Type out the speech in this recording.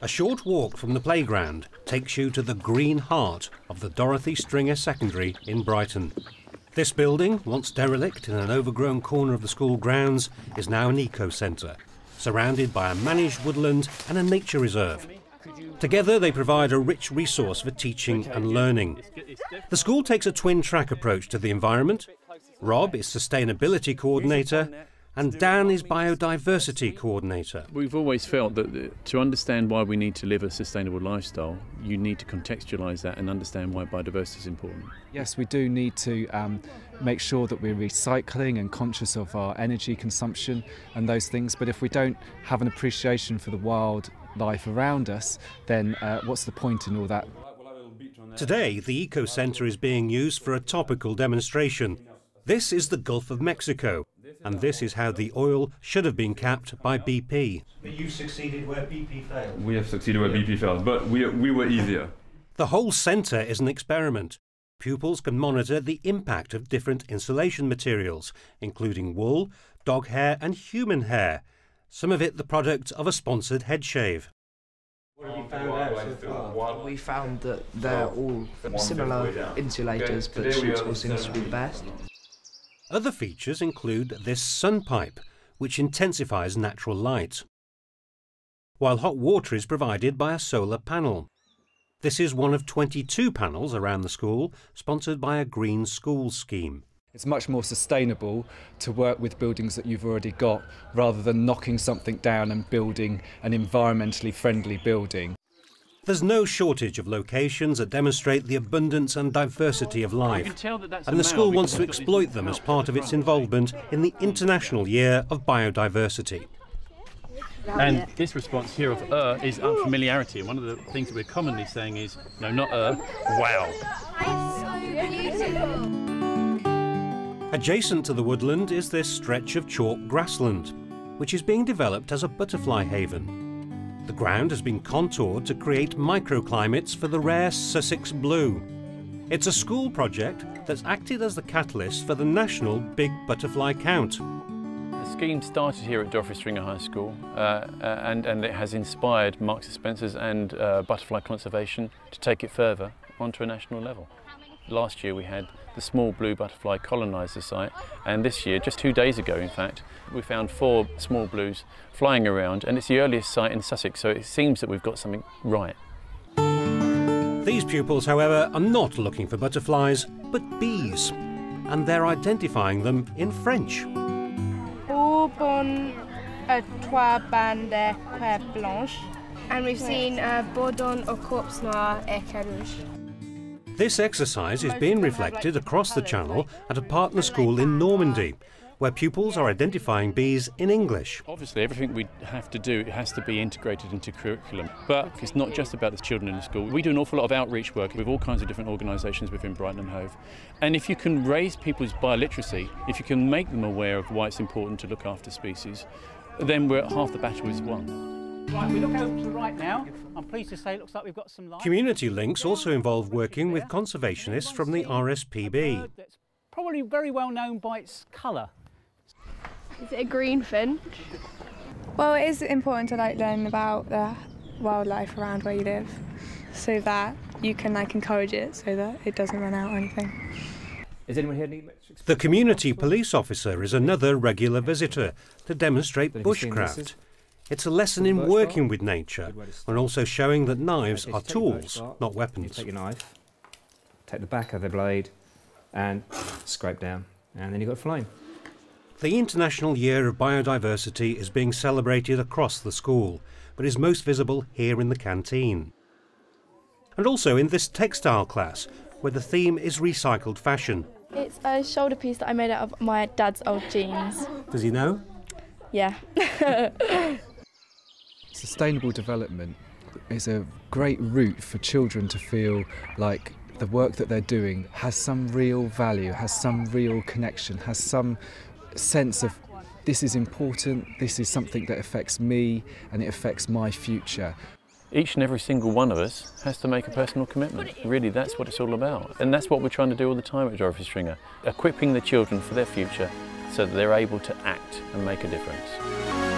A short walk from the playground takes you to the green heart of the Dorothy Stringer Secondary in Brighton. This building, once derelict in an overgrown corner of the school grounds, is now an eco-centre, surrounded by a managed woodland and a nature reserve. Together they provide a rich resource for teaching and learning. The school takes a twin-track approach to the environment. Rob is Sustainability Coordinator and Dan is Biodiversity Coordinator. We've always felt that to understand why we need to live a sustainable lifestyle, you need to contextualise that and understand why biodiversity is important. Yes, we do need to make sure that we're recycling and conscious of our energy consumption and those things, but if we don't have an appreciation for the wildlife around us, then what's the point in all that? Today, the Eco Centre is being used for a topical demonstration. This is the Gulf of Mexico, and this is how the oil should have been capped by BP. But you succeeded where BP failed. We have succeeded where BP failed, but we were easier. The whole centre is an experiment. Pupils can monitor the impact of different insulation materials, including wool, dog hair and human hair, some of it the product of a sponsored head shave. What have you found out so far? We found that they're all similar insulators, but suitable seems to be the best. Other features include this sun pipe, which intensifies natural light, while hot water is provided by a solar panel. This is one of 22 panels around the school, sponsored by a green school scheme. It's much more sustainable to work with buildings that you've already got, rather than knocking something down and building an environmentally friendly building. There's no shortage of locations that demonstrate the abundance and diversity of life, and the school wants to exploit them as part of its involvement in the International Year of Biodiversity. And this response here of is unfamiliarity, and one of the things that we're commonly saying is, no, not wow. Adjacent to the woodland is this stretch of chalk grassland, which is being developed as a butterfly haven. The ground has been contoured to create microclimates for the rare Sussex blue. It's a school project that's acted as the catalyst for the national Big Butterfly Count. The scheme started here at Dorothy Stringer High School and it has inspired Marks and Spencer's and Butterfly Conservation to take it further onto a national level. Last year we had the small blue butterfly colonise the site, and this year, just 2 days ago in fact, we found 4 small blues flying around, and it's the earliest site in Sussex, so it seems that we've got something right. These pupils, however, are not looking for butterflies, but bees, and they're identifying them in French. Trois bandes blanches, and we've seen bourdon au corps noir et carouge. This exercise is being reflected across the channel at a partner school in Normandy, where pupils are identifying bees in English. Obviously everything we have to do has to be integrated into curriculum, but it's not just about the children in the school. We do an awful lot of outreach work with all kinds of different organisations within Brighton and Hove, and if you can raise people's bioliteracy, if you can make them aware of why it's important to look after species, then half the battle is won. Right, we look over to the right now. I'm pleased to say it looks like we've got some light. Community links also involve working with conservationists from the RSPB. That's probably very well known by its colour. Is it a green finch? Well, it is important to learn about the wildlife around where you live, so that you can encourage it, so that it doesn't run out or anything. Is anyone here need The community police officer is another regular visitor to demonstrate bushcraft. It's a lesson in working with nature and also showing that knives are tools, not weapons. Take your knife, take the back of the blade and scrape down, and then you've got flame. The International Year of Biodiversity is being celebrated across the school, but is most visible here in the canteen. And also in this textile class, where the theme is recycled fashion. It's a shoulder piece that I made out of my dad's old jeans. Does he know? Yeah. Sustainable development is a great route for children to feel like the work that they're doing has some real value, has some real connection, has some sense of this is important, this is something that affects me and it affects my future. Each and every single one of us has to make a personal commitment. Really, that's what it's all about. And that's what we're trying to do all the time at Dorothy Stringer, equipping the children for their future so that they're able to act and make a difference.